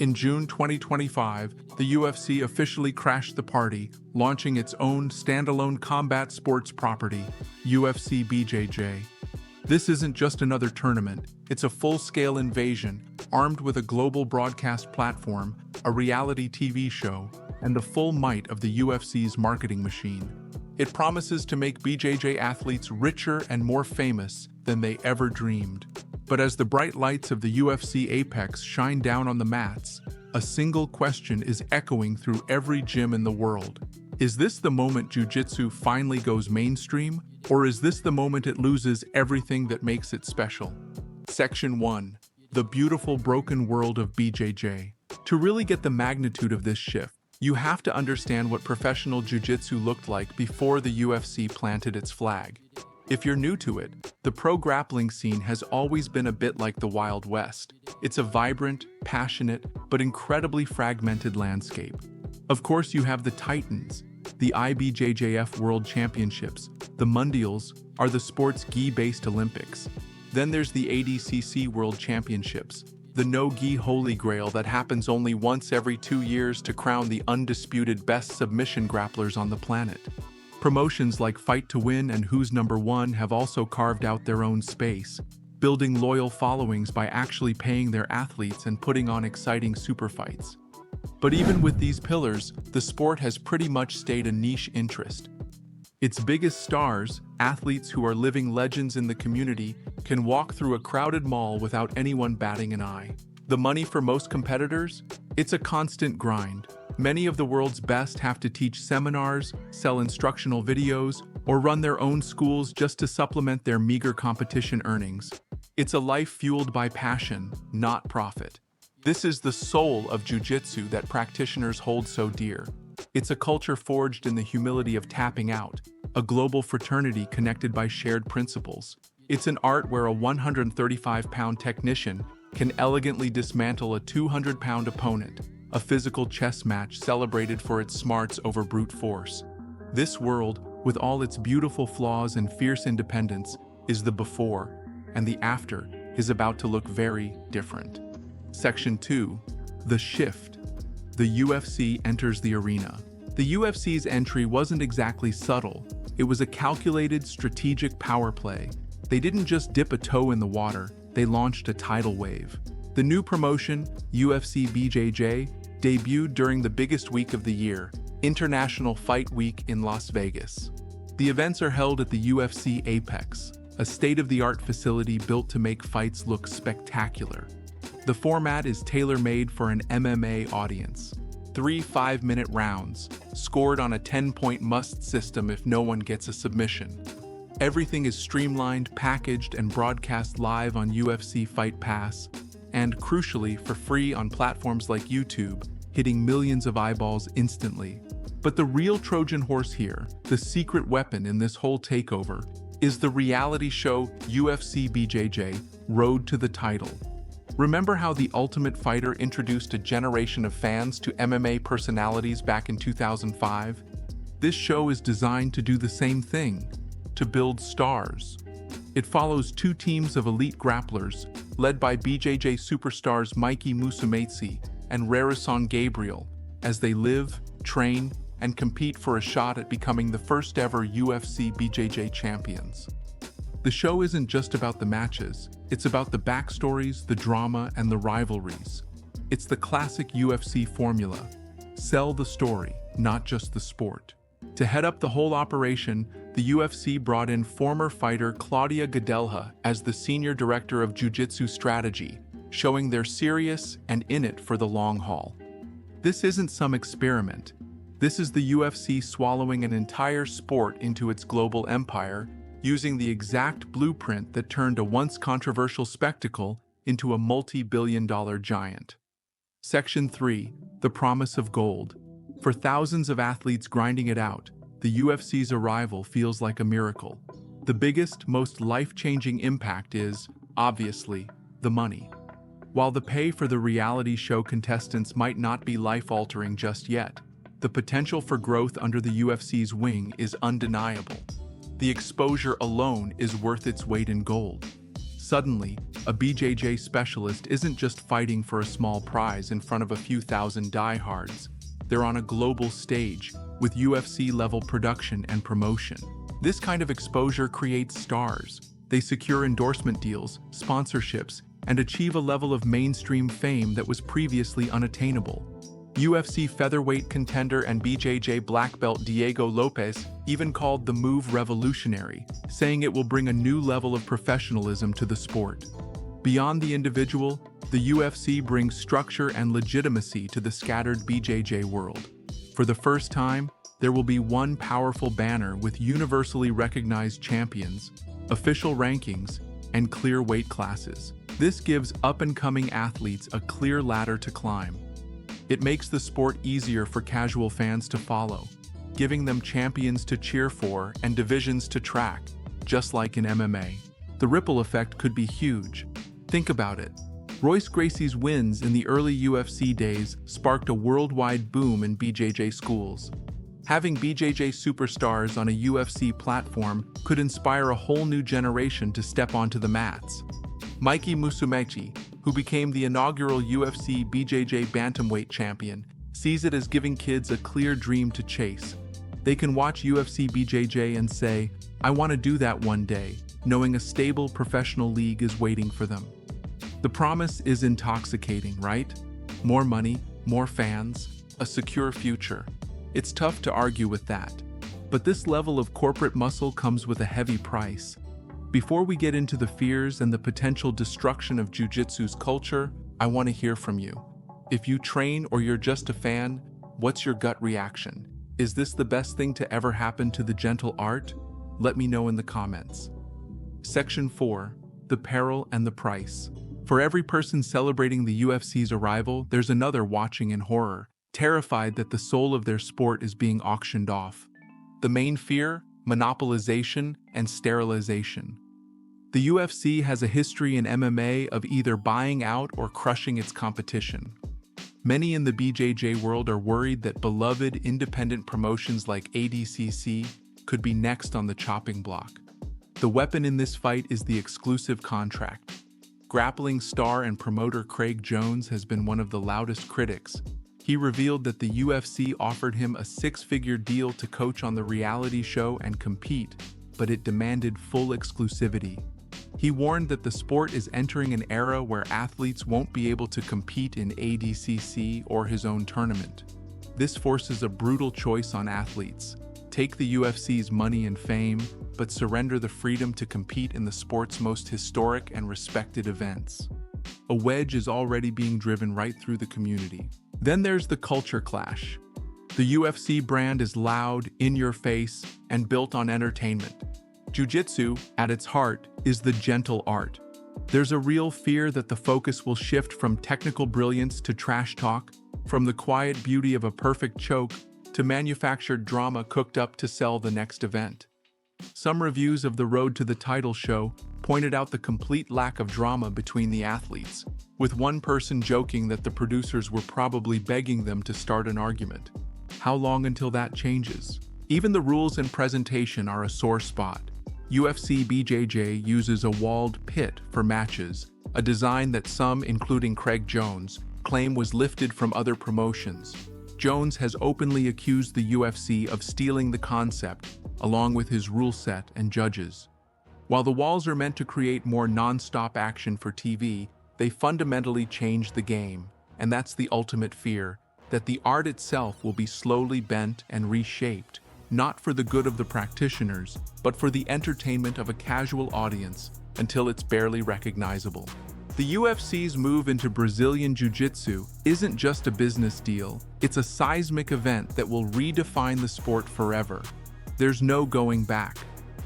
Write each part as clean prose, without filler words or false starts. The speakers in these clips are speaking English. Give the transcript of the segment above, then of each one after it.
In June 2025, the UFC officially crashed the party, launching its own standalone combat sports property, UFC BJJ. This isn't just another tournament, it's a full-scale invasion, armed with a global broadcast platform, a reality TV show, and the full might of the UFC's marketing machine. It promises to make BJJ athletes richer and more famous than they ever dreamed. But as the bright lights of the UFC apex shine down on the mats, a single question is echoing through every gym in the world. Is this the moment Jiu-Jitsu finally goes mainstream, or is this the moment it loses everything that makes it special? Section 1. The beautiful broken world of BJJ. To really get the magnitude of this shift, you have to understand what professional Jiu-Jitsu looked like before the UFC planted its flag. If you're new to it, the pro grappling scene has always been a bit like the Wild West. It's a vibrant, passionate, but incredibly fragmented landscape. Of course, you have the Titans. The IBJJF World Championships, the Mundials, are the sport's gi-based Olympics. Then there's the ADCC World Championships, the no-gi holy grail that happens only once every 2 years to crown the undisputed best submission grapplers on the planet. Promotions like Fight to Win and Who's Number One have also carved out their own space, building loyal followings by actually paying their athletes and putting on exciting super fights. But even with these pillars, the sport has pretty much stayed a niche interest. Its biggest stars, athletes who are living legends in the community, can walk through a crowded mall without anyone batting an eye. The money for most competitors? It's a constant grind. Many of the world's best have to teach seminars, sell instructional videos, or run their own schools just to supplement their meager competition earnings. It's a life fueled by passion, not profit. This is the soul of Jiu-Jitsu that practitioners hold so dear. It's a culture forged in the humility of tapping out, a global fraternity connected by shared principles. It's an art where a 135-pound technician can elegantly dismantle a 200-pound opponent, a physical chess match celebrated for its smarts over brute force. This world, with all its beautiful flaws and fierce independence, is the before, and the after is about to look very different. Section 2. The Shift. The UFC enters the arena. The UFC's entry wasn't exactly subtle. It was a calculated, strategic power play. They didn't just dip a toe in the water, they launched a tidal wave. The new promotion, UFC BJJ, debuted during the biggest week of the year, International Fight Week in Las Vegas. The events are held at the UFC Apex, a state-of-the-art facility built to make fights look spectacular. The format is tailor-made for an MMA audience. 3 5-minute rounds, scored on a 10-point must system if no one gets a submission. Everything is streamlined, packaged, and broadcast live on UFC Fight Pass, and crucially for free on platforms like YouTube, hitting millions of eyeballs instantly. But the real Trojan horse here, the secret weapon in this whole takeover, is the reality show UFC BJJ, Road to the Title. Remember how The Ultimate Fighter introduced a generation of fans to MMA personalities back in 2005? This show is designed to do the same thing, to build stars. It follows 2 teams of elite grapplers, led by BJJ superstars Mikey Musumeci and Rarison Gabriel, as they live, train, and compete for a shot at becoming the first ever UFC BJJ champions. The show isn't just about the matches, it's about the backstories, the drama, and the rivalries. It's the classic UFC formula. Sell the story, not just the sport. To head up the whole operation, the UFC brought in former fighter Claudia Gadelha as the Senior Director of Jiu-Jitsu Strategy, showing they're serious and in it for the long haul. This isn't some experiment. This is the UFC swallowing an entire sport into its global empire, using the exact blueprint that turned a once controversial spectacle into a multi-billion-dollar giant. Section 3. The Promise of Gold. For thousands of athletes grinding it out, the UFC's arrival feels like a miracle. The biggest, most life-changing impact is, obviously, the money. While the pay for the reality show contestants might not be life-altering just yet, the potential for growth under the UFC's wing is undeniable. The exposure alone is worth its weight in gold. Suddenly, a BJJ specialist isn't just fighting for a small prize in front of a few thousand diehards. They're on a global stage, with UFC-level production and promotion. This kind of exposure creates stars. They secure endorsement deals, sponsorships, and achieve a level of mainstream fame that was previously unattainable. UFC featherweight contender and BJJ black belt Diego Lopes even called the move revolutionary, saying it will bring a new level of professionalism to the sport. Beyond the individual, the UFC brings structure and legitimacy to the scattered BJJ world. For the first time, there will be one powerful banner with universally recognized champions, official rankings, and clear weight classes. This gives up-and-coming athletes a clear ladder to climb. It makes the sport easier for casual fans to follow, giving them champions to cheer for and divisions to track, just like in MMA. The ripple effect could be huge. Think about it. Royce Gracie's wins in the early UFC days sparked a worldwide boom in BJJ schools. Having BJJ superstars on a UFC platform could inspire a whole new generation to step onto the mats. Mikey Musumeci, who became the inaugural UFC BJJ bantamweight champion, sees it as giving kids a clear dream to chase. They can watch UFC BJJ and say, "I want to do that one day," knowing a stable professional league is waiting for them. The promise is intoxicating, right? More money, more fans, a secure future. It's tough to argue with that. But this level of corporate muscle comes with a heavy price. Before we get into the fears and the potential destruction of Jiu-Jitsu's culture, I want to hear from you. If you train or you're just a fan, what's your gut reaction? Is this the best thing to ever happen to the gentle art? Let me know in the comments. Section 4. The Peril and the Price. For every person celebrating the UFC's arrival, there's another watching in horror, terrified that the soul of their sport is being auctioned off. The main fear? Monopolization and sterilization. The UFC has a history in MMA of either buying out or crushing its competition. Many in the BJJ world are worried that beloved independent promotions like ADCC could be next on the chopping block. The weapon in this fight is the exclusive contract. Grappling star and promoter Craig Jones has been one of the loudest critics. He revealed that the UFC offered him a six-figure deal to coach on the reality show and compete, but it demanded full exclusivity. He warned that the sport is entering an era where athletes won't be able to compete in ADCC or his own tournament. This forces a brutal choice on athletes. Take the UFC's money and fame, but surrender the freedom to compete in the sport's most historic and respected events. A wedge is already being driven right through the community. Then there's the culture clash. The UFC brand is loud, in your face, and built on entertainment. Jiu-Jitsu, at its heart, is the gentle art. There's a real fear that the focus will shift from technical brilliance to trash talk, from the quiet beauty of a perfect choke to manufactured drama cooked up to sell the next event. Some reviews of the road to the title show pointed out the complete lack of drama between the athletes, with one person joking that the producers were probably begging them to start an argument. How long until that changes? Even the rules and presentation are a sore spot. UFC BJJ uses a walled pit for matches, a design that some, including Craig Jones, claim was lifted from other promotions. Jones has openly accused the UFC of stealing the concept, along with his rule set and judges. While the walls are meant to create more non-stop action for TV, they fundamentally change the game, and that's the ultimate fear, that the art itself will be slowly bent and reshaped, not for the good of the practitioners, but for the entertainment of a casual audience, until it's barely recognizable. The UFC's move into Brazilian Jiu-Jitsu isn't just a business deal, it's a seismic event that will redefine the sport forever. There's no going back.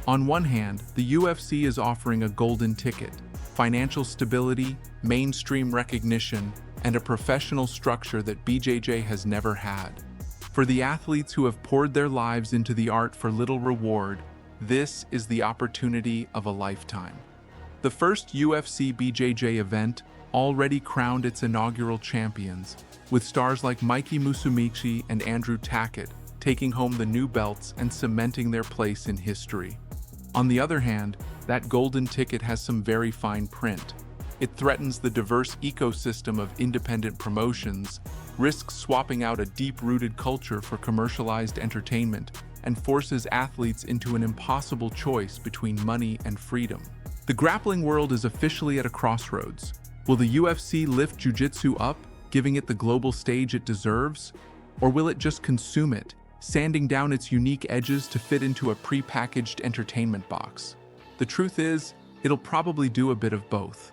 On one hand, the UFC is offering a golden ticket, financial stability, mainstream recognition, and a professional structure that BJJ has never had. For the athletes who have poured their lives into the art for little reward, this is the opportunity of a lifetime. The first UFC BJJ event already crowned its inaugural champions, with stars like Mikey Musumeci and Andrew Tackett taking home the new belts and cementing their place in history. On the other hand, that golden ticket has some very fine print. It threatens the diverse ecosystem of independent promotions, risks swapping out a deep-rooted culture for commercialized entertainment, and forces athletes into an impossible choice between money and freedom. The grappling world is officially at a crossroads. Will the UFC lift jiu-jitsu up, giving it the global stage it deserves? Or will it just consume it, sanding down its unique edges to fit into a pre-packaged entertainment box? The truth is, it'll probably do a bit of both.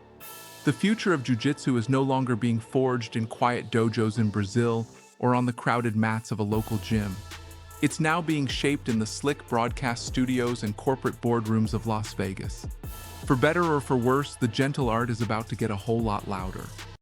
The future of jiu-jitsu is no longer being forged in quiet dojos in Brazil or on the crowded mats of a local gym. It's now being shaped in the slick broadcast studios and corporate boardrooms of Las Vegas. For better or for worse, the gentle art is about to get a whole lot louder.